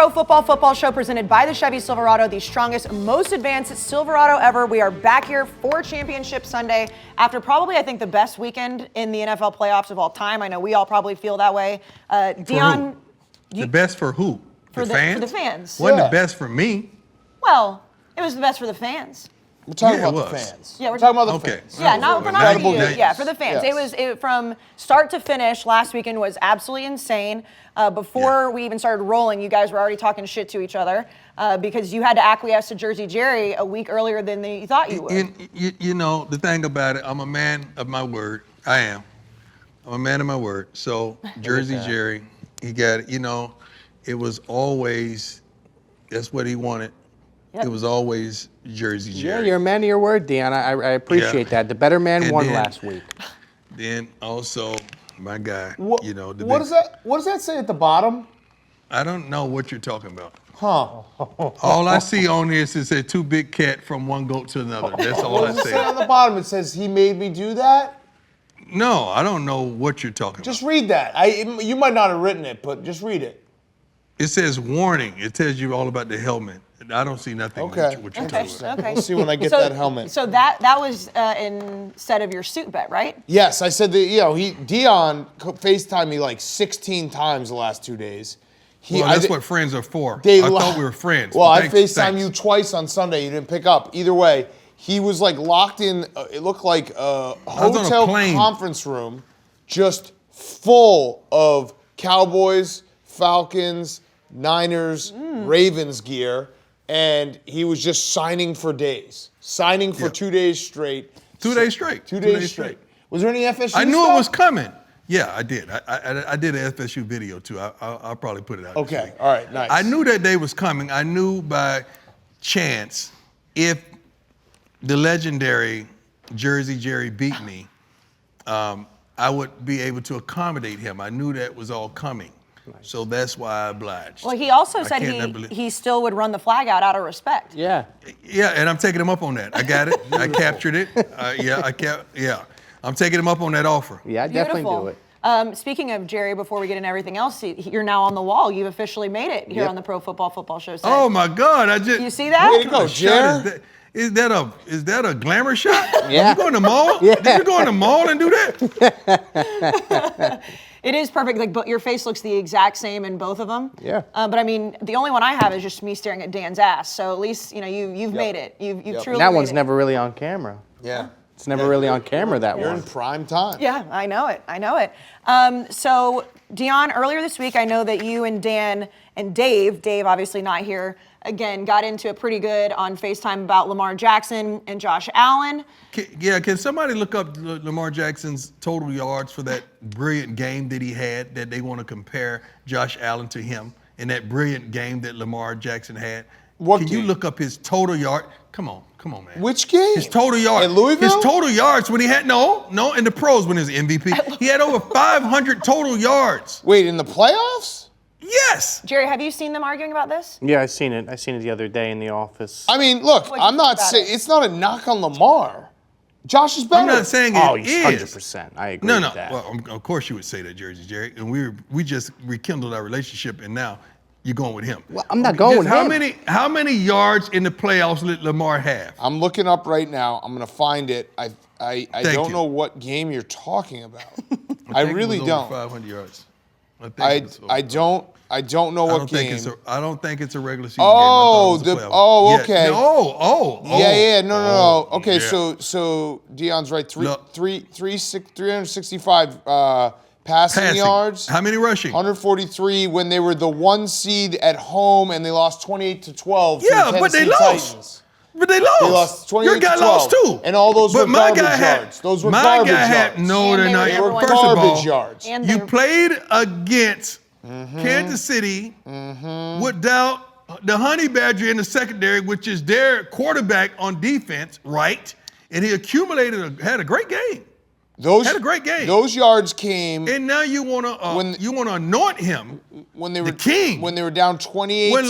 Pro Football Show presented by the Chevy Silverado, the strongest, most advanced Silverado ever. We are back here for Championship Sunday after probably, I think, the best weekend in the NFL playoffs of all time. I know we all probably feel that way. Deion. The best for who? For the fans? For the fans. Wasn't the best for me. Well, it was the best for the fans. We're talking about the fans. Yeah, we're talking about the fans. Yeah, not for you. Yeah, for the fans. Yes. It was from start to finish. Last weekend was absolutely insane. Before we even started rolling, you guys were already talking shit to each other because you had to acquiesce to Jersey Jerry a week earlier than you thought you would. You know, the thing about it, I'm a man of my word. I am. I'm a man of my word. So Jersey Jerry, he got it. You know, it was always, that's what he wanted. Yep. It was always Jersey Jerry. Yeah, you're a man of your word, Deion. I appreciate that. The better man won last week. Then also, my guy, what, you know. What does that say at the bottom? I don't know what you're talking about. Huh. All I see on this is a two big cat from one goat to another. That's all I What does say. it say on the bottom? It says he made me do that? No, I don't know what you're talking Just about. read that. You might not have written it, but just read it. It says warning. It tells you all about the helmet. I don't see nothing what you're talking about. Okay. We'll see when I get that helmet. So that was instead of your suit bet, right? Yes, I said that. You know, Deion FaceTimed me like 16 times the last 2 days. That's what friends are for. I thought we were friends. Well, I FaceTimed you twice on Sunday. You didn't pick up. Either way, he was like locked in. It looked like a hotel conference room, just full of Cowboys, Falcons, Niners, Ravens gear. And he was just signing for days. Signing for 2 days straight. 2 days straight. 2 days straight. Was there any FSU I knew stuff? it was coming. Yeah, I did. I did an FSU video too. I'll probably put it out. Okay, this week. all right, nice. I knew that day was coming. I knew by chance if the legendary Jersey Jerry beat me, I would be able to accommodate him. I knew that was all coming. Nice. So that's why I obliged. Well, he also said he still would run the flag out of respect. Yeah. Yeah, and I'm taking him up on that. I got it. I captured it. I'm taking him up on that offer. Yeah, I definitely do it. Speaking of Jerry, before we get into everything else, you're now on the wall. You've officially made it here on the Pro Football Show site. Oh my God! You see that? Way to go, Jerry. Is that a glamour shot? Yeah. You going to the mall? Yeah. Did you go in the mall and do that? It is perfect. Like, but your face looks the exact same in both of them. Yeah. But I mean, the only one I have is just me staring at Dan's ass. So at least you've made it. You've truly. That one's made it. never really on camera. Yeah. It's never really on camera, that You're one. in prime time. Yeah, I know it. So, Deion, earlier this week, I know that you and Dan and Dave obviously not here, again, got into it pretty good on FaceTime about Lamar Jackson and Josh Allen. Can somebody look up Lamar Jackson's total yards for that brilliant game that he had that they want to compare Josh Allen to him in that brilliant game that Lamar Jackson had? Can you look up his total yard? Come on, man. Which game? His total yards. In Louisville? His total yards when he had, no, in the pros when he was MVP. He had over 500 total yards. Wait, in the playoffs? Yes. Jerry, have you seen them arguing about this? Yeah, I seen it. I seen it the other day in the office. I mean, look, I'm not saying it's not a knock on Lamar. Josh is better. I'm not saying it is. 100%. I agree No. with that. Well, of course you would say that, Jersey Jerry. And we just rekindled our relationship, and now you're going with him. Well, I'm not going with him. How many yards in the playoffs did Lamar have? I'm looking up right now. I'm going to find it. I don't know what game you're talking about. I really don't. 500 yards. I don't know what game. I don't think it's a regular season game. Okay. Yeah. No. Okay, so Deion's right. 365 passing yards. How many rushing? 143 when they were the 1 seed at home and they lost 28-12. Yeah, but they lost. Titans. But they lost. They lost 28-12. Your guy lost too. And all those were garbage yards. Those were garbage yards. No, they're not. They were First of all, garbage yards. You played against Kansas City without the Honey Badger in the secondary, which is their quarterback on defense, right? And he had a great game. Had a great game. Those yards came. And now you want to anoint him when they were the king. When they were down 28-6. When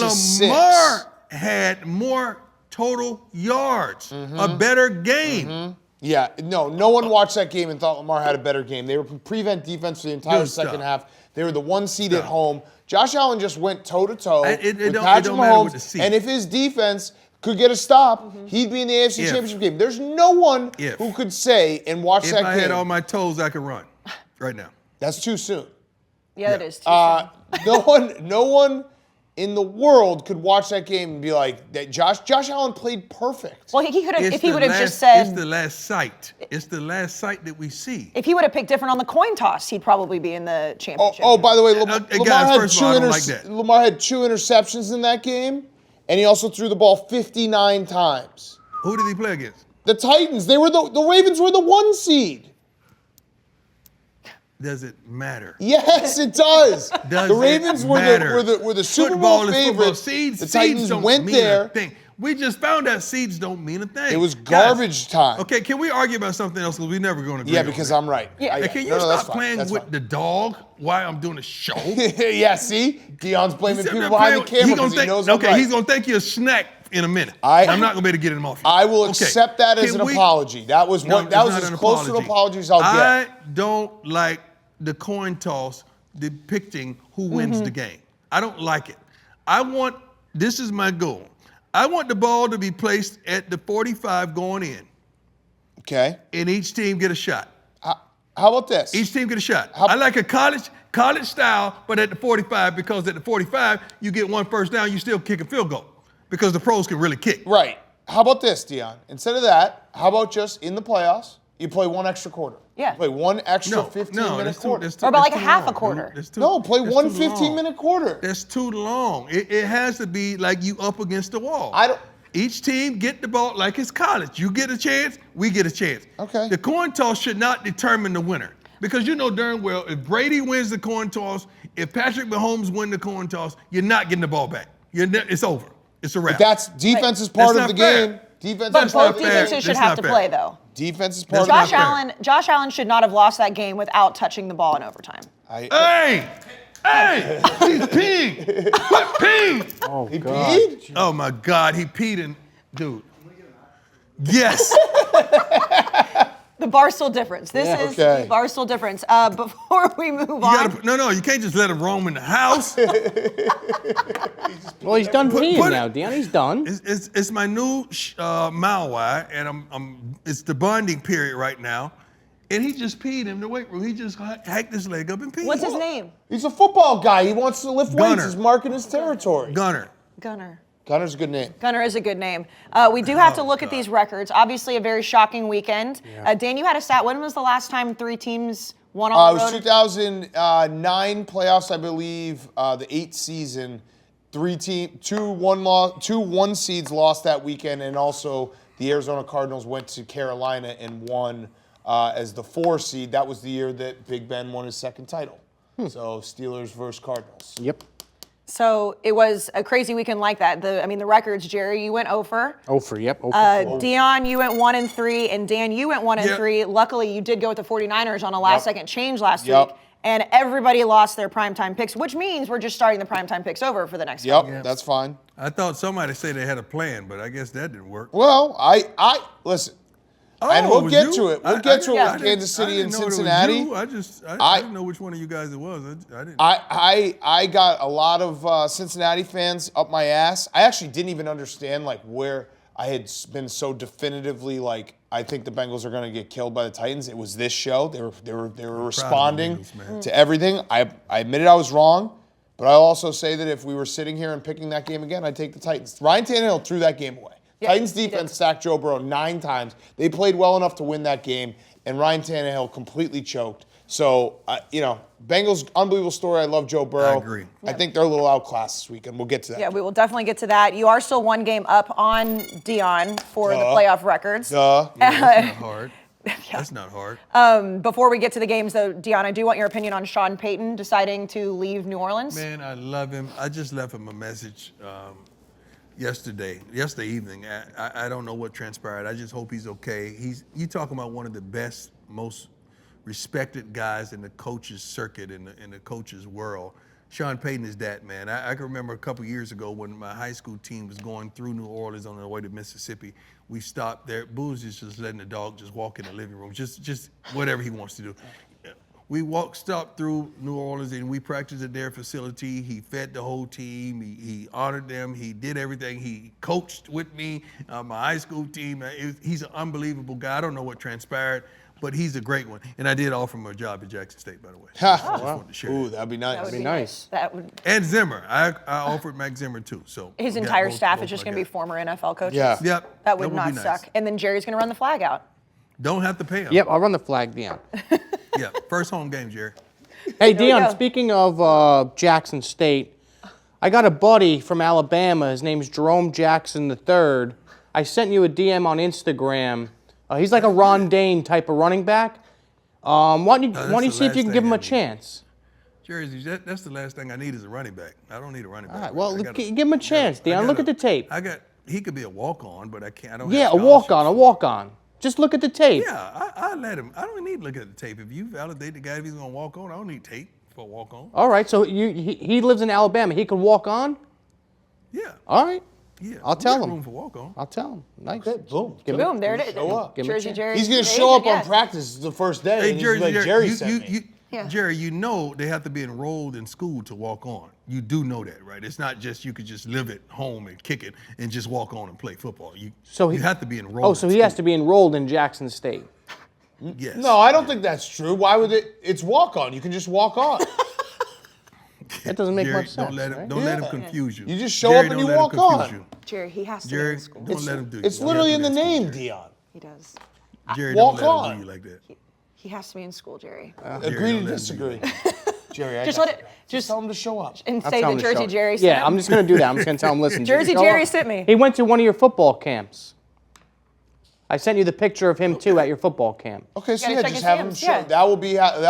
Lamar had more total yards, a better game. Yeah, no one watched that game and thought Lamar had a better game. They were prevent defense for the entire second half. They were the 1 seed at home. Josh Allen just went toe-to-toe with Patrick Mahomes. And if his defense could get a stop, he'd be in the AFC Championship game. There's no one who could say and watch that game. If I had all my toes, I could run right now. That's too soon. Yeah, that is too soon. No one in the world could watch that game and be like, that Josh Allen played perfect. Well, he could have, if he would have just said. It's the last sight. It's the last sight that we see. If he would have picked different on the coin toss, he'd probably be in the championship. Oh, by the way, Lamar had 2 interceptions in that game, and he also threw the ball 59 times. Who did he play against? The Titans. They were the Ravens were the 1 seed. Does it matter? Yes, it does. Does the Ravens were the Super Bowl favorites. The Titans went there. We just found out seeds don't mean a thing. It was garbage time. Okay, can we argue about something else? Because we're never going to agree. Yeah, because I'm right. Yeah. Can you stop playing with the dog while I'm doing a show? Yeah, see? Deion's blaming people behind the camera because he knows I'm right. He's going to think you're a snack in a minute. I'm not going to be able to get him off you. I will accept that as an apology. That was as close to an apology as I'll get. I don't like the coin toss depicting who wins the game. I don't like it. This is my goal. I want the ball to be placed at the 45 going in. Okay. And each team get a shot. How about this? Each team get a shot. I like a college style, but at the 45, because at the 45, you get 1 first down, you still kick a field goal because the pros can really kick. Right. How about this, Deion? Instead of that, how about just in the playoffs, you play 1 extra quarter? Yeah. Play 1 extra 15-minute quarter. Or about like a half a quarter. Play 1 15-minute quarter. That's too long. It has to be like you up against the wall. Each team get the ball like it's college. You get a chance, we get a chance. Okay. The coin toss should not determine the winner. Because you know darn well, if Brady wins the coin toss, if Patrick Mahomes wins the coin toss, you're not getting the ball back. It's over. It's a wrap. But defense is part of the game. But both defenses should have to play, though. Defense is part of the game. Josh Allen should not have lost that game without touching the ball in overtime. Hey! He's peeing! Quit peeing! Oh, he peed? Oh, my God. He peed in... Dude. Yes! The Barstool difference. This is the Barstool difference. Before we move on. No, you can't just let him roam in the house. Well, he's done peeing now, Deion. He's done. It's my new Maui, and it's the bonding period right now. And he just peed in the weight room. He just hacked his leg up and peed. What's his name? He's a football guy. He wants to lift weights. He's marking his territory. Gunner. Gunner's a good name. Gunner is a good name. We do have to look at these records. Obviously, a very shocking weekend. Yeah. Dan, you had a stat. When was the last time 3 teams won on the road? It was 2009 playoffs, I believe. The 8th season. 2 1 seeds lost that weekend, and also the Arizona Cardinals went to Carolina and won as the 4 seed. That was the year that Big Ben won his 2nd title. So Steelers versus Cardinals. Yep. So it was a crazy weekend like that. The records, Jerry, you went 0 for. 0 for, yep. 0 for 4. Deion, you went 1-3, and Dan, you went 1-3. Luckily, you did go with the 49ers on a last-second change last week, and everybody lost their primetime picks, which means we're just starting the primetime picks over for the next one. Yep, that's fine. I thought somebody said they had a plan, but I guess that didn't work. Well, I listen. And we'll get to it. We'll get to it with Kansas City and Cincinnati. I didn't know which one of you guys it was. I didn't. I got a lot of Cincinnati fans up my ass. I actually didn't even understand where I had been so definitively I think the Bengals are going to get killed by the Titans. It was this show. They were responding to everything. I admitted I was wrong, but I'll also say that if we were sitting here and picking that game again, I'd take the Titans. Ryan Tannehill threw that game away. Yeah, Titans defense sacked Joe Burrow 9 times. They played well enough to win that game, and Ryan Tannehill completely choked. So, Bengals, unbelievable story. I love Joe Burrow. I agree. I think they're a little outclassed this weekend. We'll get to that. Yeah, we will definitely get to that. You are still 1 game up on Deion for the playoff records. Yeah, that's not hard. That's not hard. Before we get to the games, though, Deion, I do want your opinion on Sean Payton deciding to leave New Orleans. Man, I love him. I just left him a message yesterday evening. I don't know what transpired. I just hope he's okay. You talking about one of the best, most respected guys in the coaches circuit, in the coaches world. Sean Payton is that, man. I can remember a couple years ago when my high school team was going through New Orleans on their way to Mississippi. We stopped there. Boo's is just letting the dog just walk in the living room, just whatever he wants to do. We stopped through New Orleans and we practiced at their facility. He fed the whole team. He honored them. He did everything. He coached with me, my high school team. He's an unbelievable guy. I don't know what transpired, but he's a great one. And I did offer him a job at Jackson State, by the way. Ooh, that'd be nice. That would be nice. That would. And Zimmer. I offered Mac Zimmer too. So His entire staff is just going to be former NFL coaches. Yeah. Yep. That would not be nice. suck. And then Jerry's going to run the flag out. Don't have to pay him. Yep, I'll run the flag, Deion. Yeah. First home game, Jerry. Hey, There we Deion, go. speaking of Jackson State, I got a buddy from Alabama. His name's Jerome Jackson III. I sent you a DM on Instagram. He's like a Ron Dane type of running back. Why don't you see if you can give him a chance? Jersey, that's the last thing I need is a running back. I don't need a running back. All right, well, I gotta- give him a chance, Deion. Look at the tape. He could be a walk-on, but I can't. I don't. Yeah, have a walk-on, scholarships. a walk-on. Just look at the tape. Yeah, I let him. I don't need to look at the tape. If you validate the guy, if he's gonna walk on, I don't need tape for a walk on. All right, so he lives in Alabama. He can walk on? Yeah. All right. Yeah. I'll We tell got him. Room for walk on. I'll tell him. Nice. Okay, boom. Boom, there it is. Show up. Give him a Jersey chance. Jerry. He's going to the show up agent, on yes. practice the first day. Hey, and he's Jerry, like, Jerry sent me. Yeah. Jerry, you know they have to be enrolled in school to walk on. You do know that, right? It's not just you could just live at home and kick it and just walk on and play football. You have to be enrolled. Oh, so he has to be enrolled in Jackson State. Yes. No, I don't think that's true. Why would it? It's walk on. You can just walk on. That doesn't make Jerry, much sense. Don't let him. right? Don't let him confuse you. You just show Jerry, up and don't you let him walk confuse on. you. Jerry, he has to be Jerry, in school. don't let him do you. It's You literally have in to the be name, school, Jerry. Deion. He does. Jerry, Walk don't let on. him do you like that. He has to be in school, Jerry. Agree don't to let him do disagree. Jerry, I Just got let you. it. Just tell him to show up. And I'll say tell that him to Jersey show- Jerry sent Yeah, him. I'm just going to do that. I'm just going to tell him, listen. Jersey show Jerry up. sent me. He went to one of your football camps. I sent you the picture of him, too, at your football camp. Okay, so gotta yeah, check just his have him hands, show. yeah. That will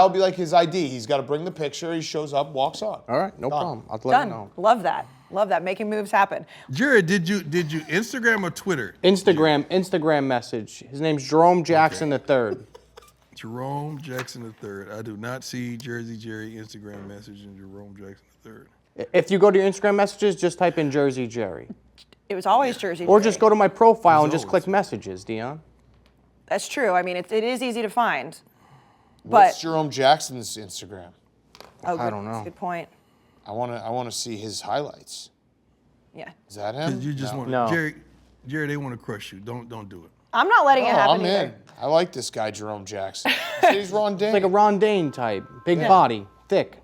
be like his ID. He's got to bring the picture. He shows up, walks on. All right, no problem. I'll let him Done. know. Love that. Love that. Making moves happen. Jerry, did you Instagram or Twitter? Instagram message. His name's Jerome Jackson III. Jerome Jackson III. I do not see Jersey Jerry Instagram message and Jerome Jackson III. If you go to your Instagram messages, just type in Jersey Jerry. It was always Jersey Or Jerry. just go to my profile and It's just always click messages, Deion. That's true. I mean, it is easy to find. What's But Jerome Jackson's Instagram? oh, I don't know. That's a good point. I want to see his highlights. Yeah. Is that him? You just want No. Jerry, they want to crush you. Don't do it. I'm not letting it Oh, happen I'm either. in. I like this guy, Jerome Jackson. He's Ron Dane. It's like a Ron Dane type. Big body, thick.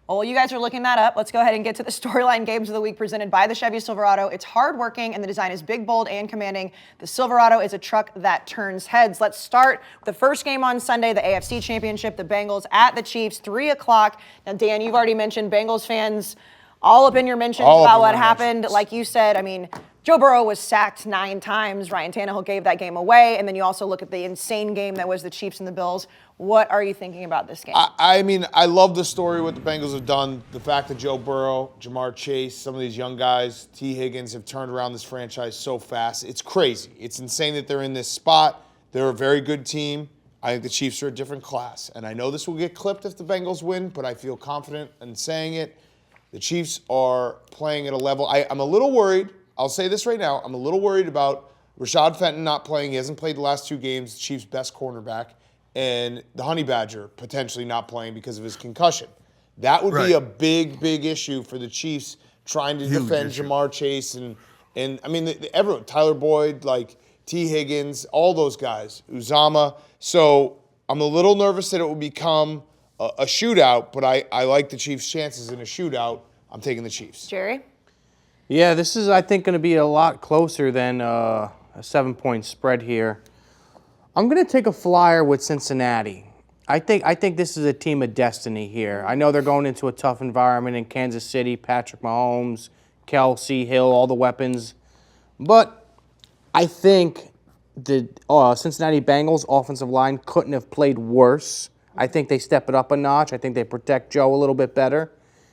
Well, while you guys are looking that up, let's go ahead and get to the storyline games of the week presented by the Chevy Silverado. It's hardworking and the design is big, bold, and commanding. The Silverado is a truck that turns heads. Let's start with the first game on Sunday, the AFC Championship, the Bengals at the Chiefs, 3 o'clock. Now, Dan, you've already mentioned Bengals fans all up in your mentions All up about in what my happened. mentions. Like you said, I mean, Joe Burrow was sacked 9 times. Ryan Tannehill gave that game away. And then you also look at the insane game that was the Chiefs and the Bills. What are you thinking about this game? I mean, I love the story, what the Bengals have done. The fact that Joe Burrow, Jamar Chase, some of these young guys, T. Higgins, have turned around this franchise so fast. It's crazy. It's insane that they're in this spot. They're a very good team. I think the Chiefs are a different class. And I know this will get clipped if the Bengals win, but I feel confident in saying it. The Chiefs are playing at a level. I'm a little worried. I'll say this right now. I'm a little worried about Rashad Fenton not playing. He hasn't played the last 2 games, the Chiefs' best cornerback. And the Honey Badger potentially not playing because of his concussion. That would be a big, big issue for the Chiefs trying to defend issue. Jamar Chase and I mean everyone, Tyler Boyd, like T. Higgins, all those guys, Uzama. So I'm a little nervous that it will become a shootout, but I like the Chiefs' chances in a shootout. I'm taking the Chiefs. Jerry? Yeah, this is, I think, going to be a lot closer than a 7-point spread here. I'm going to take a flyer with Cincinnati. I think this is a team of destiny here. I know they're going into a tough environment in Kansas City, Patrick Mahomes, Kelsey, Hill, all the weapons. But I think the Cincinnati Bengals offensive line couldn't have played worse. I think they step it up a notch. I think they protect Joe a little bit better.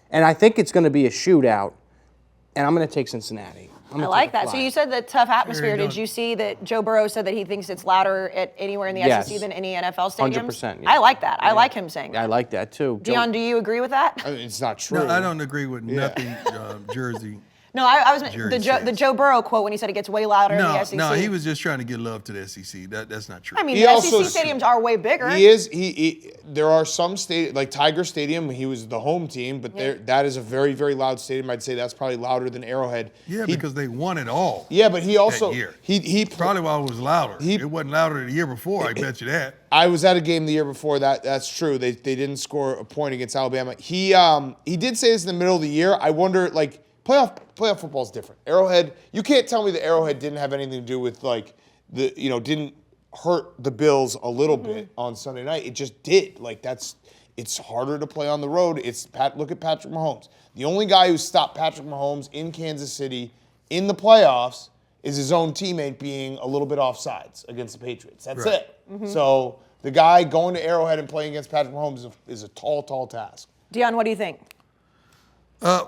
And I think it's going to be a shootout. And I'm going to take Cincinnati. I like that. So you said the tough atmosphere. Very Did you see that Joe Burrow said that he thinks it's louder at anywhere in the SEC than any NFL stadiums? 100%. Yeah. I like that. I like him saying that. I like that too. Deion, do you agree with that? I mean, it's not true. No, I don't agree with nothing Jersey. No, I was Jerry the Joe Burrow quote when he said it gets way louder in the SEC. No, he was just trying to give love to the SEC. That's not true. I mean, the SEC stadiums are way bigger. There are some stadiums, like Tiger Stadium, he was the home team, but that is a very, very loud stadium. I'd say that's probably louder than Arrowhead. Yeah, because they won it all. Yeah, but he also that year. he probably why it was louder. It wasn't louder the year before. I bet you that. I was at a game the year before that. That's true. They didn't score a point against Alabama. He did say this in the middle of the year. I wonder, like, playoff football is different. Arrowhead, you can't tell me that Arrowhead didn't have anything to do with, like, didn't hurt the Bills a little bit on Sunday night. It just did. Like, it's harder to play on the road. Look at Patrick Mahomes. The only guy who stopped Patrick Mahomes in Kansas City in the playoffs is his own teammate being a little bit offsides against the Patriots. That's it. So the guy going to Arrowhead and playing against Patrick Mahomes is a tall, tall task. Deion, what do you think?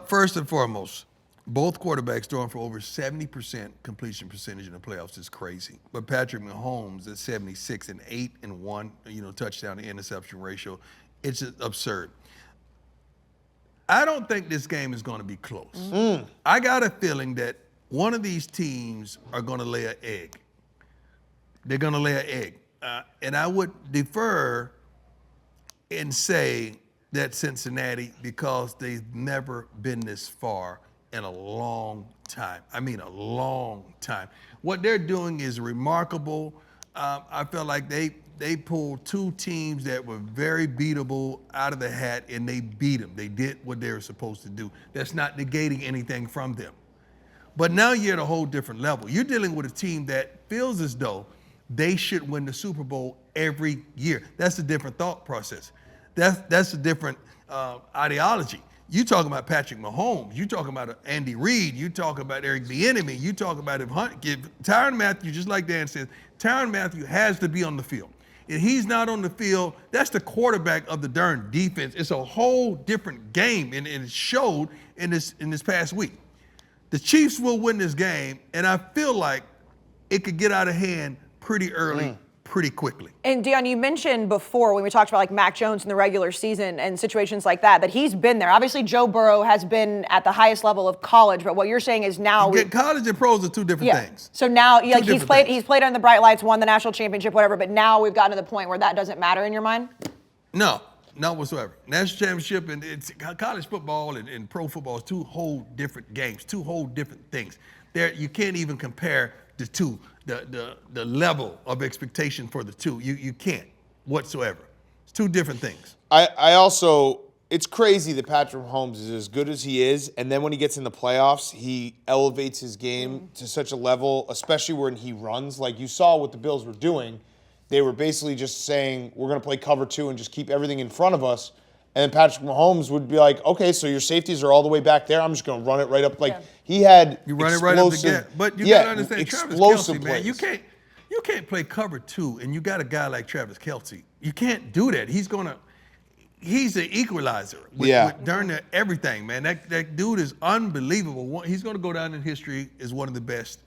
First and foremost, both quarterbacks throwing for over 70% completion percentage in the playoffs is crazy. But Patrick Mahomes at 76 and 8 and 1, touchdown to interception ratio, it's absurd. I don't think this game is going to be close. I got a feeling that one of these teams are going to lay an egg. They're going to lay an egg. And I would defer and say that Cincinnati, because they've never been this far in a long time. I mean, a long time. What they're doing is remarkable. I felt like they pulled two teams that were very beatable out of the hat, and they beat them. They did what they were supposed to do. That's not negating anything from them. But now you're at a whole different level. You're dealing with a team that feels as though they should win the Super Bowl every year. That's a different thought process. That's a different ideology. You talking about Patrick Mahomes. You talking about Andy Reid. You talking about Eric Bieniemy. You talking about Tyrann Mathieu, just like Dan says, Tyrann Mathieu has to be on the field. If he's not on the field, that's the quarterback of the darn defense. It's a whole different game, and it showed in this past week. The Chiefs will win this game, and I feel like it could get out of hand pretty early, pretty quickly. And Deion, you mentioned before when we talked about like Mac Jones in the regular season and situations like that he's been there. Obviously, Joe Burrow has been at the highest level of college, but what you're saying is now college and pros are two different things. So now, he's played under the bright lights, won the national championship, whatever. But now we've gotten to the point where that doesn't matter in your mind. No, not whatsoever. National championship and it's college football and pro football is two whole different games, two whole different things. You can't even compare the two. The level of expectation for the two, you can't whatsoever. It's two different things. I also, it's crazy that Patrick Mahomes is as good as he is, and then when he gets in the playoffs, he elevates his game to such a level, especially when he runs. Like you saw what the Bills were doing. They were basically just saying, we're going to play cover two and just keep everything in front of us. And then Patrick Mahomes would be like, okay, so your safeties are all the way back there. I'm just going to run it right up. Like he had you run it right up the gap. But you got to understand, Travis Kelce, man, you can't play cover two, and you got a guy like Travis Kelce. You can't do that. He's the equalizer with darn near everything, man. That dude is unbelievable. He's going to go down in history as one of the best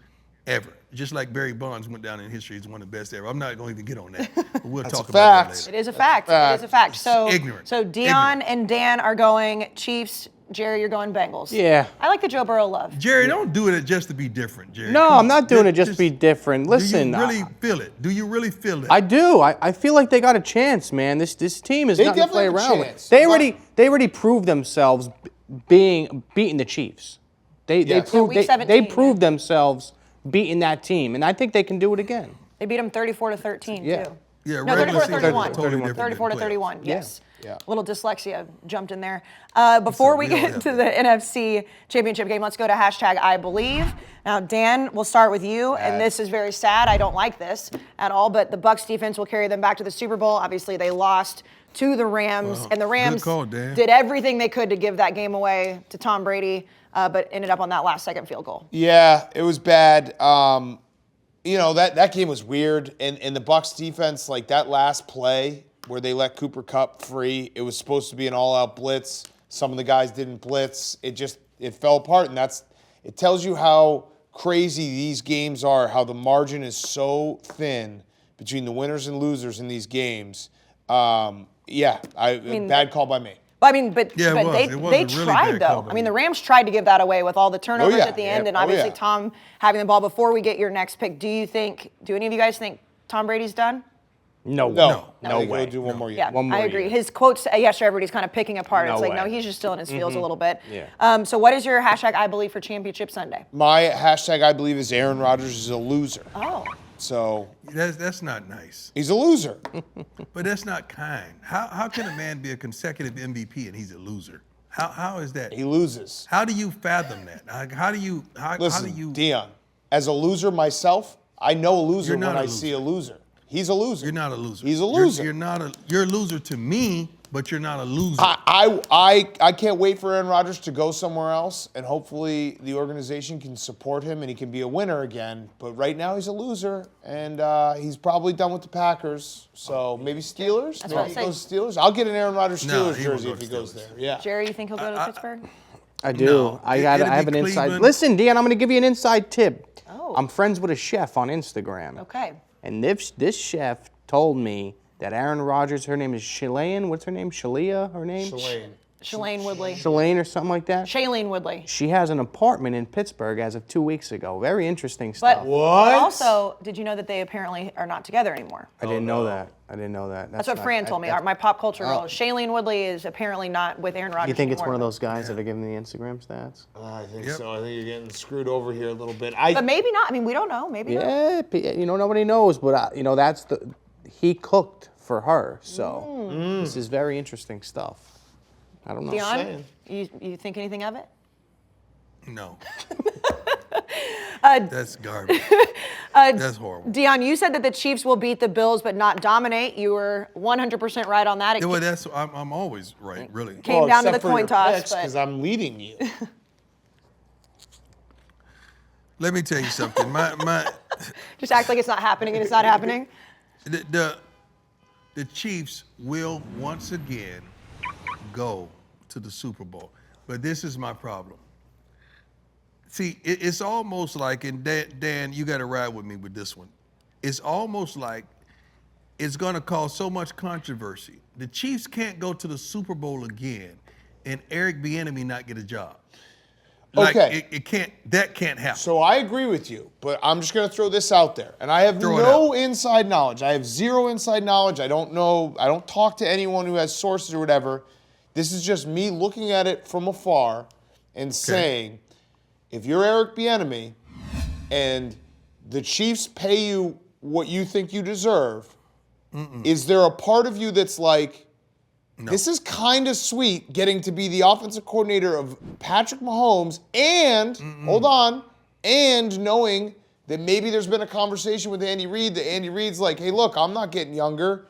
ever. Just like Barry Bonds went down in history as one of the best ever. I'm not going to even get on that. But we'll talk about that later. It is a fact. It is a fact. So ignorant. So Deion and Dan are going Chiefs. Jerry, you're going Bengals. Yeah. I like the Joe Burrow love. Jerry, don't do it just to be different, Jerry. No, I'm not doing it just to be different. Listen. Do you really feel it? Do you really feel it? I do. I feel like they got a chance, man. This team is nothing to play around with. They already proved themselves beating the Chiefs. They proved themselves beating that team, and I think they can do it again. They beat them 34-13 too. Yeah, no, 34-31. Totally 34-31. Yes. Yeah. Little dyslexia jumped in there. Before we get to the NFC Championship game, let's go to #IBelieve. Now, Dan, we'll start with you, and this is very sad. I don't like this at all, but the Bucs defense will carry them back to the Super Bowl. Obviously, they lost to the Rams, and the Rams did everything they could to give that game away to Tom Brady, but ended up on that last-second field goal. Yeah, it was bad. That game was weird, and the Bucs defense, like that last play where they let Cooper Kupp free, it was supposed to be an all-out blitz. Some of the guys didn't blitz. It fell apart, and it tells you how crazy these games are, how the margin is so thin between the winners and losers in these games. Bad call by me. But Yeah, but they it was a really tried bad though. call by I mean, you. the Rams tried to give that away with all the turnovers yeah. at the end, Yeah. and obviously Yeah. Tom having the ball. Before we get your next pick, do any of you guys think Tom Brady's done? No way. No No way. He'll do one more year. Yeah, One more I agree. year. His quotes yesterday, everybody's kind of picking apart. No It's like, way. no, he's just still in his feels a little bit. Yeah. So what is your hashtag I believe for Championship Sunday? My hashtag, I believe, is Aaron Rodgers is a loser. Oh. So That's not nice. he's a loser. But that's not kind. How can a man be a consecutive MVP and he's a loser? How is that? He loses. How do you fathom that? How do you Listen, Deion, as a loser myself, I know a loser You're when not a I loser. see a loser. He's a loser. You're not a loser. He's a loser. You're a loser to me, but you're not a loser. I can't wait for Aaron Rodgers to go somewhere else, and hopefully the organization can support him and he can be a winner again. But right now he's a loser, and he's probably done with the Packers. So maybe Steelers. That's what Maybe I he goes to Steelers. I'll get an Aaron Rodgers No, Steelers he won't jersey go if to he goes Steelers. there. Yeah. Jerry, you think he'll go to Pittsburgh? I do. No, I it'll have be an inside. Cleveland. Listen, Deion, I'm going to give you an inside tip. Oh. I'm friends with a chef on Instagram. Okay. And this chef told me that Aaron Rodgers, her name is Shalane. What's her name? Shalia, her name? Shalane Woodley. Shalane or something like that. Shailene Woodley. She has an apartment in Pittsburgh as of 2 weeks ago. Very interesting But stuff. What? also, did you know that they apparently are not together anymore? I didn't know that. I didn't know that. That's what not- Fran told me. My pop culture girl. Shailene Woodley is apparently not with Aaron Rodgers You think it's anymore. one of those guys that are giving the Instagram stats? I think Yep. so. I think you're getting screwed over here a little bit. But maybe not. I mean, we don't know. Maybe not. Yeah, nobody knows, but he cooked for her, so this is very interesting stuff. I don't know. Deion, you think anything of it? No. That's garbage. That's horrible. Deion, you said that the Chiefs will beat the Bills but not dominate. You were 100% right on that. It Yeah, well, I'm always right, really. came down to the coin toss. because I'm leading you. Let me tell you something. Just act like it's not happening and it's not happening. The Chiefs will once again go to the Super Bowl. But this is my problem. See, it's almost like, and Dan, you got to ride with me with this one. It's almost like it's going to cause so much controversy. The Chiefs can't go to the Super Bowl again and Eric Bieniemy not get a job. Like, Okay. That can't happen. So I agree with you, but I'm just going to throw this out there. And I have Throw it no inside knowledge. I have zero inside knowledge. I don't know. I don't talk to anyone who has sources or whatever. This is just me looking at it from afar and saying, if you're Eric Bieniemy and the Chiefs pay you what you think you deserve, is there a part of you that's like, this is kind of sweet getting to be the offensive coordinator of Patrick Mahomes and, hold on, and knowing that maybe there's been a conversation with Andy Reid that Andy Reid's like, hey, look, I'm not getting younger.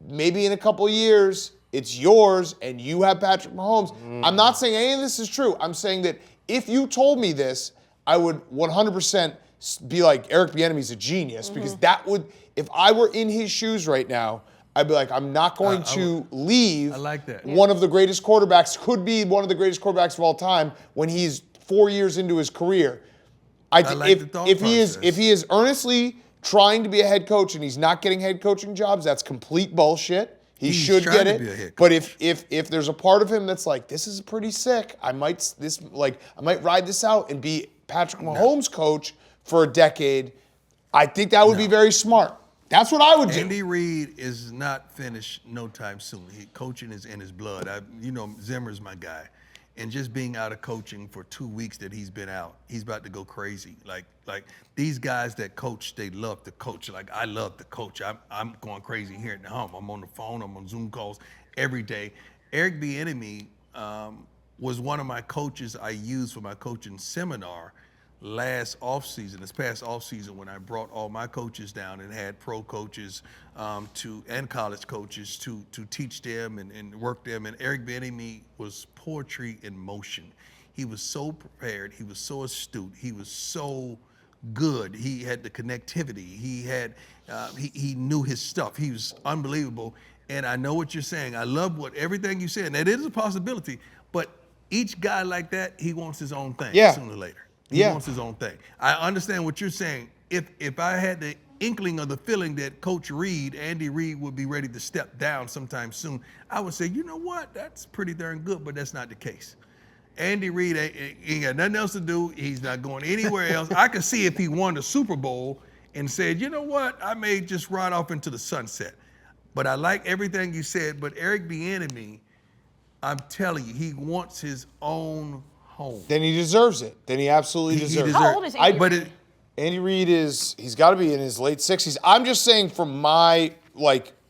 Maybe in a couple of years, it's yours and you have Patrick Mahomes. I'm not saying any of this is true. I'm saying that if you told me this, I would 100% be like, Eric Bieniemy's a genius because that would, if I were in his shoes right now, I'd be like, I'm not going to leave I like that. one of the greatest quarterbacks, could be one of the greatest quarterbacks of all time when he's 4 years into his career. like the thought if process. he is earnestly trying to be a head coach and he's not getting head coaching jobs, that's complete bullshit. He should trying get to it. be a head But coach. if there's a part of him that's like, this is pretty sick, I might ride this out and be Patrick Mahomes' coach for a decade. I think that would be very smart. That's what I would do. Andy Reid is not finished no time soon. Coaching is in his blood. Zimmer's my guy. And just being out of coaching for 2 weeks that he's been out, he's about to go crazy. Like these guys that coach, they love to coach. Like I love to coach. I'm going crazy here at home. I'm on the phone. I'm on Zoom calls every day. Eric Bieniemy was one of my coaches I used for my coaching seminar this past offseason, when I brought all my coaches down and had pro coaches and college coaches to teach them and work them. And Eric Bieniemy was poetry in motion. He was so prepared. He was so astute. He was so good. He had the connectivity. He had he knew his stuff. He was unbelievable. And I know what you're saying. I love everything you said. And that is a possibility. But each guy like that, he wants his own thing sooner or later. He wants his own thing. I understand what you're saying. If I had the inkling or the feeling that Coach Reed, Andy Reid, would be ready to step down sometime soon, I would say, you know what, that's pretty darn good, but that's not the case. Andy Reid ain't got nothing else to do. He's not going anywhere else. I could see if he won the Super Bowl and said, you know what, I may just ride off into the sunset. But I like everything you said, but Eric Bieniemy, I'm telling you, he wants his own home. Then he deserves it. Then he absolutely deserves it. How old is Andy Reid? Andy Reid he's got to be in his late 60s. I'm just saying from my,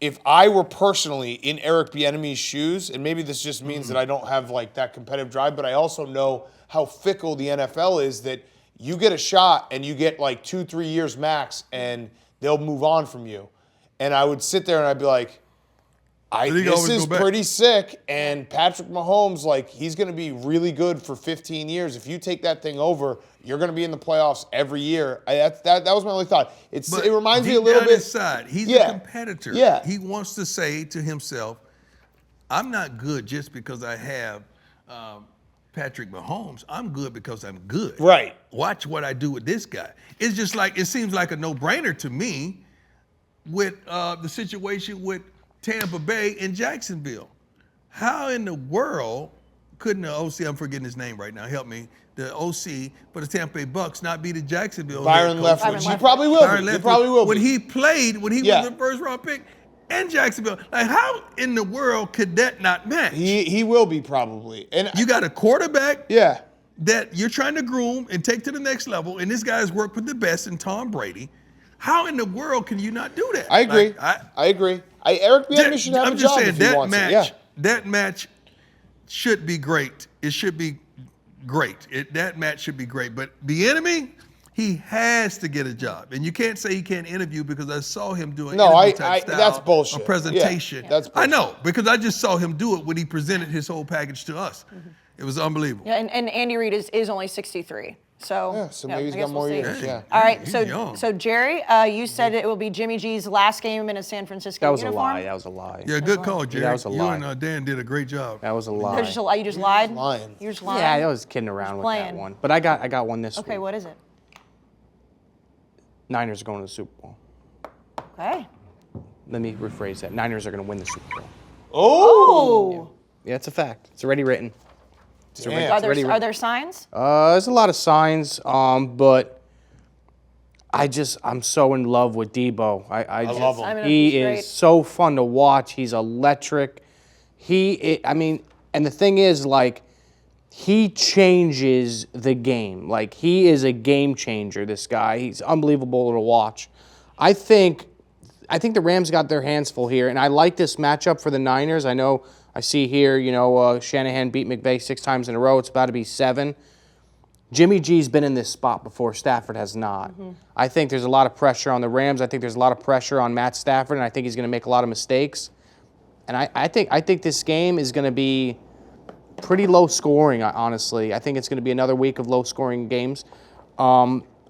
if I were personally in Eric Bieniemy's shoes, and maybe this just means that I don't have that competitive drive, but I also know how fickle the NFL is, that you get a shot and you get 2-3 years max and they'll move on from you. And I would sit there and I'd be like, this is pretty sick. And Patrick Mahomes, he's going to be really good for 15 years. If you take that thing over, you're going to be in the playoffs every year. That was my only thought. It reminds me a little bit. Inside, he's a competitor. Yeah. He wants to say to himself, I'm not good just because I have Patrick Mahomes. I'm good because I'm good. Right. Watch what I do with this guy. It's just it seems like a no-brainer to me with the situation with Tampa Bay and Jacksonville. How in the world couldn't the OC, I'm forgetting his name right now, help me, the OC for the Tampa Bay Bucks not be the Jacksonville Byron Leftwich. He probably will be. He probably will be. When he played, when he was the first round pick and Jacksonville, how in the world could that not match? He will be probably. And you got a quarterback that you're trying to groom and take to the next level, and this guy's worked with the best in Tom Brady. How in the world can you not do that? I agree. I agree. Eric Bieniemy should have a job if he wants it. That match should be great. It should be great. That match should be great. But Bieniemy, he has to get a job. And you can't say he can't interview because I saw him doing type style that's bullshit. A presentation. Yeah, that's bullshit. I know, because I just saw him do it when he presented his whole package to us. Mm-hmm. It was unbelievable. Yeah, and Andy Reid is only 63. So, maybe he's got more years. Yeah. All right, so Jerry, you said it will be Jimmy G's last game in a San Francisco uniform. That was a lie. Yeah, good call, Jerry. That was a lie. You and Dan did a great job. That was a lie. You just lied? Lying. You just lying? Yeah, I was kidding around with that one. But I got one this week. Okay, what is it? Niners are going to the Super Bowl. Okay. Let me rephrase that. Niners are going to win the Super Bowl. Oh! Yeah, it's a fact. It's already written. Are there signs? There's a lot of signs, but I'm so in love with Debo. I love him. He is so fun to watch. He's electric. And the thing is, he changes the game. He is a game changer, this guy. He's unbelievable to watch. I think the Rams got their hands full here, and I like this matchup for the Niners. I know I see here, Shanahan beat McVay 6 times in a row. It's about to be 7. Jimmy G's been in this spot before. Stafford has not. Mm-hmm. I think there's a lot of pressure on the Rams. I think there's a lot of pressure on Matt Stafford, and I think he's going to make a lot of mistakes. And I think this game is going to be pretty low scoring, honestly. I think it's going to be another week of low scoring games.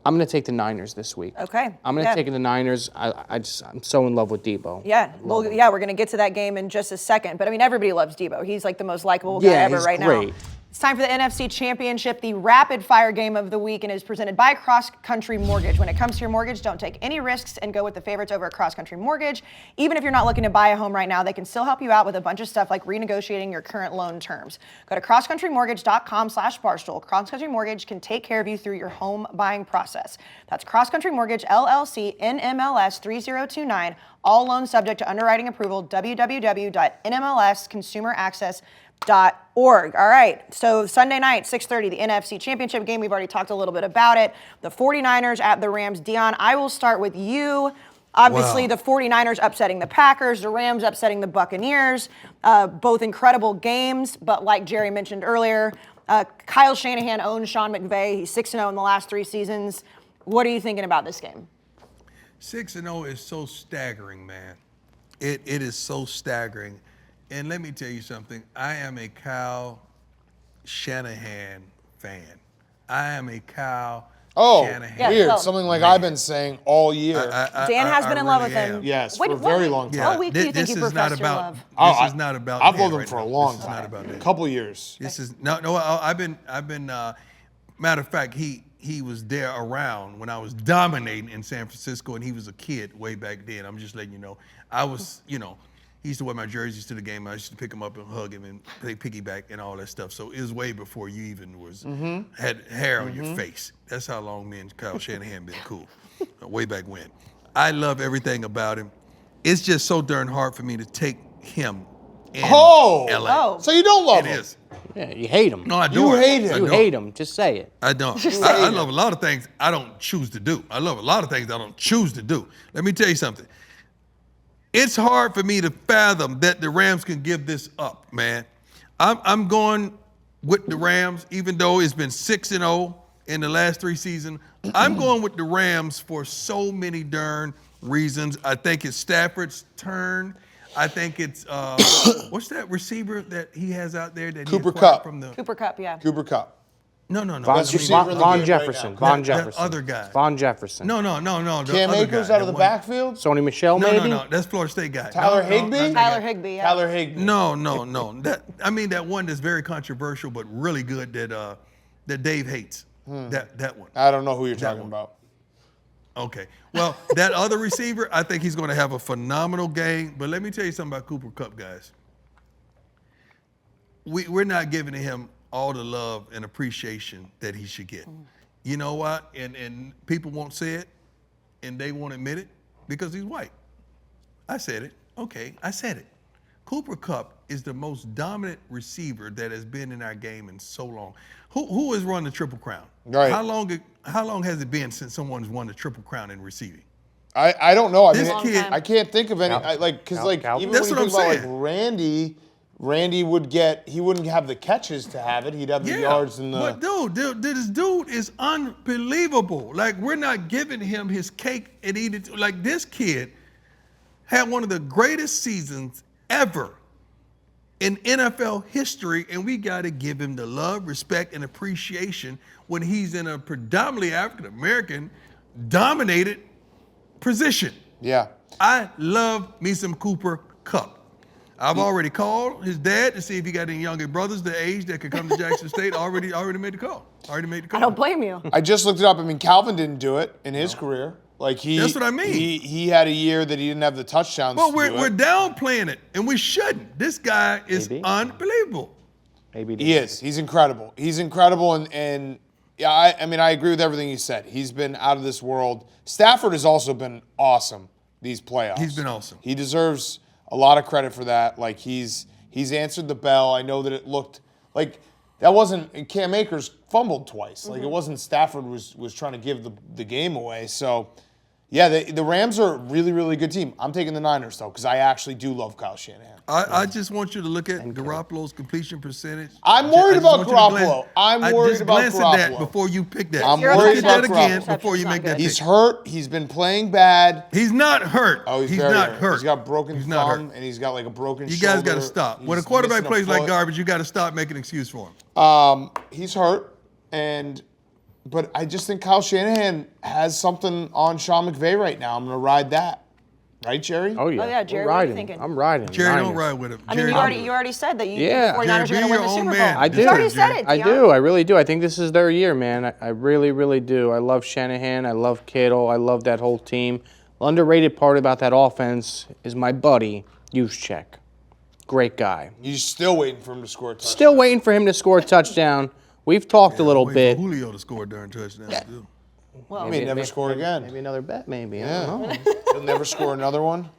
I'm going to take the Niners this week. Okay. I'm going to take the Niners. I'm so in love with Debo. Yeah. We're going to get to that game in just a second. But, everybody loves Debo. He's the most likable guy ever right now. It's time for the NFC Championship, the rapid-fire game of the week, and is presented by Cross Country Mortgage. When it comes to your mortgage, don't take any risks and go with the favorites over at Cross Country Mortgage. Even if you're not looking to buy a home right now, they can still help you out with a bunch of stuff like renegotiating your current loan terms. Go to crosscountrymortgage.com/Barstool. Cross Country Mortgage can take care of you through your home buying process. That's Cross Country Mortgage, LLC, NMLS 3029. All loans subject to underwriting approval, www.nmlsconsumeraccess.org. All right, so Sunday night, 6:30, the NFC Championship game. We've already talked a little bit about it. The 49ers at the Rams. Deion, I will start with you. Obviously, the 49ers upsetting the Packers, the Rams upsetting the Buccaneers. Both incredible games, but like Jerry mentioned earlier, Kyle Shanahan owns Sean McVay. He's 6-0 in the last 3 seasons. What are you thinking about this game? 6-0 is so staggering, man. It is so staggering. And let me tell you something. I am a Kyle Shanahan fan. I am a Kyle Shanahan. Weird. Something like I've been saying all year. Dan has been in love with him. Yes, for a very long time. What week do you think you professed your love? This is not about. I've loved him for a long time. This is not about that. A couple years. This is no. I've been. Matter of fact, he he was there around when I was dominating in San Francisco, and he was a kid way back then. I'm just letting you know. I was, he used to wear my jerseys to the game. I used to pick him up and hug him and play piggyback and all that stuff. So it was way before you even had hair on your face. That's how long me and Kyle Shanahan been cool, way back when. I love everything about him. It's just so darn hard for me to take him in LA. So you don't love him? It is. Yeah, you hate him. No, I don't. You hate him. You hate him. Just say it. I don't. I love a lot of things I don't choose to do. I love a lot of things I don't choose to do. Let me tell you something. It's hard for me to fathom that the Rams can give this up, man. I'm going with the Rams, even though it's been 6-0 in the last 3 seasons. I'm going with the Rams for so many darn reasons. I think it's Stafford's turn. I think it's what's that receiver that he has out there that Cooper he acquired Kupp. from the Cooper Kupp, yeah. Cooper Kupp. No. Best receiver in the Von game Jefferson. right Von That Jefferson. other guy. Von Jefferson. No. the Cam other Akers guy, out of the that one- backfield? Sony Michelle, No, maybe? no. That's Florida State guy. Tyler No, Higbee? not that Tyler guy. Higbee, yeah. Tyler Higbee. No. That one that's very controversial but really good that Dave hates. That one. I don't know who you're talking one. about. Okay. Well, that other receiver, I think he's going to have a phenomenal game. But let me tell you something about Cooper Kupp, guys. We're not giving him all the love and appreciation that he should get. You know what? And people won't say it, and they won't admit it because he's white. I said it. Okay, I said it. Cooper Kupp is the most dominant receiver that has been in our game in so long. Who has run the Triple Crown? Right. How long has it been since someone's won the Triple Crown in receiving? I don't know. I This mean, kid- I can't think of any. Calvin. Even That's when you what think I'm about saying. Randy he wouldn't have the catches to have it. He'd have the yards and the. But dude, this dude is unbelievable. Like, we're not giving him his cake and eat it. Like, this kid had one of the greatest seasons ever in NFL history, and we got to give him the love, respect, and appreciation when he's in a predominantly African-American dominated position. Yeah. I love me some Cooper Kupp. I've already called his dad to see if he got any younger brothers the age that could come to Jackson State. Already made the call. I don't blame you. I just looked it up. I mean, Calvin didn't do it in his career. Like That's what I mean. He had a year that he didn't have the touchdowns. But to we're do it. downplaying it, and we shouldn't. This guy is Maybe. unbelievable. Maybe He is. He's incredible. He's incredible, and yeah, I mean, I agree with everything you said. He's been out of this world. Stafford has also been awesome these playoffs. He's been awesome. He deserves a lot of credit for that. Like he's answered the bell. I know that it looked like that wasn't Cam Akers fumbled twice. Like it wasn't Stafford was trying to give the game away. So. Yeah, the Rams are a really, really good team. I'm taking the Niners, though, because I actually do love Kyle Shanahan. I just want you to look at Garoppolo's completion percentage. I'm worried about Garoppolo. I'm worried about glance at that Garoppolo. before you pick that. I'm You're worried upset about that that again Garoppolo. before you make that He's He's pick. hurt. He's been playing bad. He's not hurt. Oh, he's not very hurt. He's got broken He's not thumb, hurt. and he's got like a broken You shoulder. guys got to stop. When a He's quarterback missing a plays like foot. garbage, you got to stop making an excuse for him. He's hurt, but I just think Kyle Shanahan has something on Sean McVay right now. I'm going to ride that. Right, Jerry? Oh, yeah. Oh, yeah, Jerry, I'm what are you riding. thinking? I'm riding. Jerry, don't Niners. ride with him. I mean, Jerry, you already said that you Yeah. think the 49ers are Jerry, going to be win the your Super own Bowl. man. I You do. already said it, I Deion. do. I really do. I think this is their year, man. I really, really do. I love Shanahan. I love Kittle. I love that whole team. The underrated part about that offense is my buddy, Juszczyk. Great guy. You're still waiting for him to score a touchdown. Still waiting for him to score a touchdown. We've talked a little Wait bit. for Julio to score a darn touchdown, too. Well, I mean, never score again. Maybe another bet, maybe. Yeah. I don't know. He'll never score another one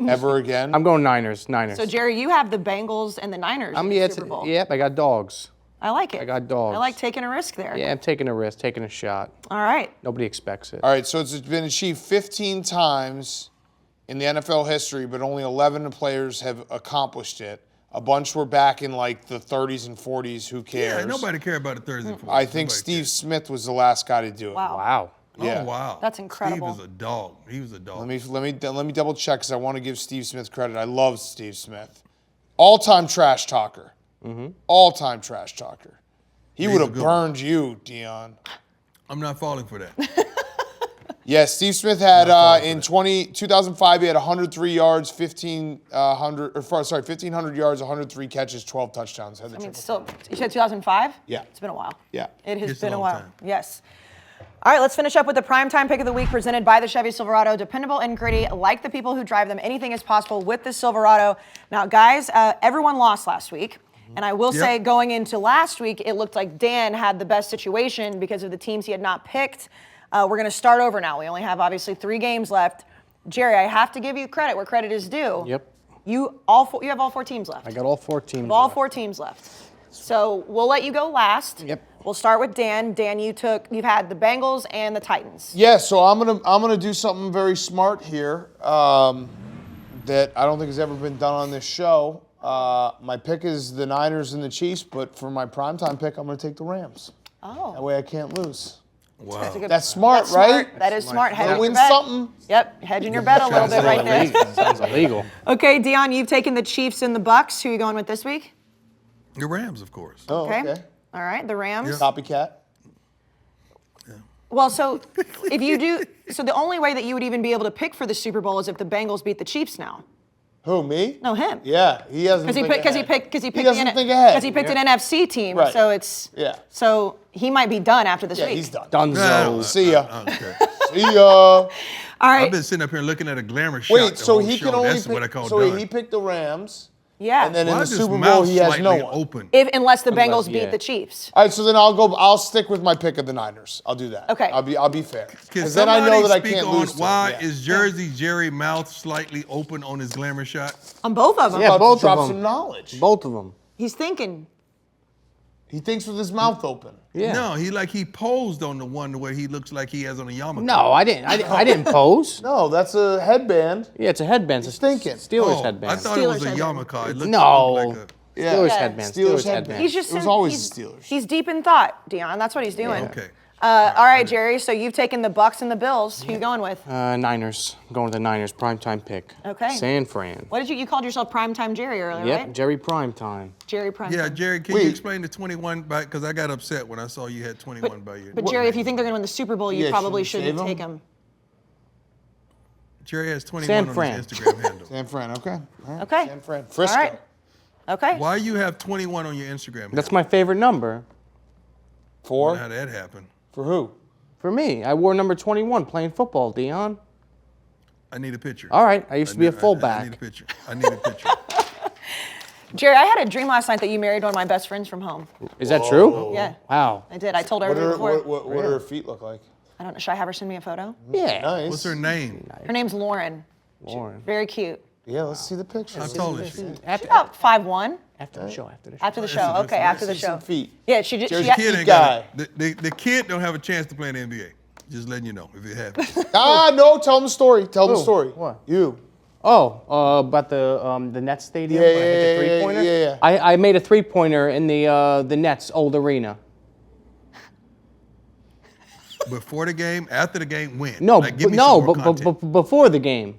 ever again. I'm going Niners. Niners. so, Jerry, you have the Bengals and the Niners in the Super Bowl. Yep, I got dogs. I like it. I got dogs. I like taking a risk there. Yeah, I'm taking a risk, taking a shot. All right. Nobody expects it. All right, so it's been achieved 15 times in the NFL history, but only 11 players have accomplished it. A bunch were back in like the 30s and 40s. Who cares? Yeah, nobody care about the Thursday football. I think Steve Smith was the last guy to do it. Wow. Wow. Yeah. Oh, wow. That's incredible. Steve is a dog. He was a dog. Let me double check because I want to give Steve Smith credit. I love Steve Smith. All-time trash talker. All-time trash talker. He would have a good burned you, Deion. I'm not falling for that. Yeah, Steve Smith had in 2005 he had 103 yards, 1,500 yards, 103 catches, 12 touchdowns. Had the I mean, triple. still, you said 2005? Yeah. It's been a while. Yeah. It has It's a been a long while. time. Yes. All right, let's finish up with the primetime pick of the week presented by the Chevy Silverado. Dependable and gritty, like the people who drive them. Anything is possible with the Silverado. Now, guys, everyone lost last week. And I will say, going into last week, it looked like Dan had the best situation because of the teams he had not picked. We're going to start over now. We only have, obviously, 3 games left. Jerry, I have to give you credit where credit is due. Yep. You have all 4 teams left. I got all 4 teams. All 4 teams left. So we'll let you go last. Yep. We'll start with Dan. Dan, you've had the Bengals and the Titans. Yeah, so I'm gonna do something very smart here that I don't think has ever been done on this show. My pick is the Niners and the Chiefs, but for my primetime pick, I'm gonna take the Rams. Oh. That way I can't lose. Wow. That's smart, right? That is smart. Hedging your win bet. something. Yep, hedging your bet a little bit right there. Sounds illegal. Okay, Deion, you've taken the Chiefs and the Bucks. Who are you going with this week? The Rams, of course. Oh, okay. All right, the Rams. Copycat. Well, so if you do, so the only way that you would even be able to pick for the Super Bowl is if the Bengals beat the Chiefs now. Who, me? No, him. Yeah, he hasn't. Because he picked doesn't think ahead. Because he picked an NFC team, Right. so it's So he might be done after this Yeah, week. he's done. Dunzo. See ya. Okay. See ya. All right. I've been sitting up here looking at a glamour shot. Wait, the so whole he show. can only That's what I pick. call So done. he picked the Rams, Yeah. and then Why in the is his Super Bowl mouth he has no slightly one. open? Unless the Bengals beat yeah. the Chiefs. All right, so then I'll stick with my pick of the Niners. I'll do that. Okay. I'll be fair. Can Because then I know somebody that I speak can't on lose. to why him. Yeah. is Jersey Jerry mouth slightly open on his glamour shot? On both of them. Yeah, About to both of drop them. some knowledge. Both of them. He's thinking. He thinks with his mouth open. Yeah. No, he posed on the one where he looks like he has on a yarmulke. No, I didn't. I didn't pose. No, that's a headband. Yeah, it's a headband. It's a thinking. Steelers Oh, headband. I thought it was a Steelers yarmulke. It looked No. like a... Yeah. Steelers Yeah. headband. Steelers Steelers headband. headband. He's just It was always he's, the Steelers. He's deep in thought, Deion. That's what he's doing. Okay. All right, Jerry. So you've taken the Bucks and the Bills. Who you going with? Niners. Going with the Niners. Primetime pick. Okay. San Fran. What did you called yourself Primetime Jerry earlier, Yep. right? Jerry Primetime. Jerry Primetime. Yeah, Jerry, can Wait. you explain the 21 by, because I got upset when I saw you had 21 by your But Jerry, if you think they're going to win the Super Bowl, you Yeah, probably should we shouldn't save take 'em? them. Jerry has 21 San on Fran. his Instagram handle. San Fran, okay. All right. Okay. San Fran. Frisco. All right. Okay. Why you have 21 on your Instagram That's handle? my favorite number. For? How that happen? For who? For me, I wore number 21 playing football, Deion. I need a picture. All right, I used to be a I fullback. need a picture. I need a picture. Jerry, I had a dream last night that you married one of my best friends from home. Is that true? Yeah. Wow. I did. I told her What before. do her feet look like? I don't know. Should I have her send me a photo? Yeah. Nice. What's her name? Her name's Lauren. Lauren. Very cute. Yeah, let's see the picture. How tall is she? About 5'1". After the show. After the show. After the show. Okay, after the See some show. feet. Yeah, she just. Jersey She, kid. Kid ain't guy. got the kid don't have a chance to play in the NBA. Just letting you know if it happens. No, tell him the story. Tell him the Who? story. What? You. Oh, about the Nets stadium Yeah, when I hit the yeah, three-pointer? yeah. I made a three-pointer in the Nets old arena. Before the game, after the game, when? No, Like, give me no, some more but content. before the game.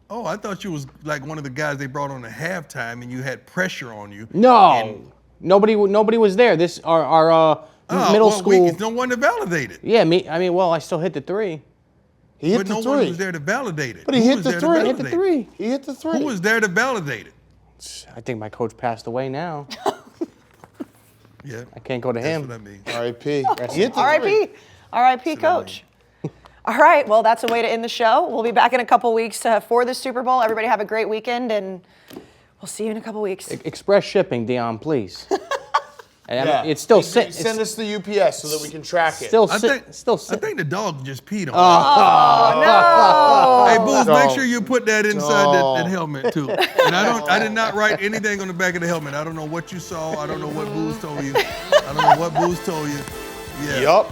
Oh, I thought you was like one of the guys they brought on at halftime, and you had pressure on you. No, And- nobody was there. This our middle school. No one to validate it. Yeah, me. I mean, well, I still hit the three. He hit But the no three. one was there to validate it. But he Who hit was the there to three. I hit the validate it? three. He hit the three. Who was there to validate it? I think my coach passed away now. Yeah, I can't go to that's him. what I mean. R.I.P. He hit the three. R.I.P. R.I.P. Coach. All right, well, that's a way to end the show. We'll be back in a couple weeks for the Super Bowl. Everybody have a great weekend, and we'll see you in a couple weeks. Express shipping, Deion, please. And Yeah. it's still Send sitting. us the UPS so that we can track it. Still I sit. Still I sit. think the dog just peed on Oh, me. Hey, Booz, make Dog. sure you put that inside that Dog. helmet too. And I did not write anything on the back of the helmet. I don't know what you saw. I don't know what Booz told you. I don't know what Booz told you. Yeah. Yup.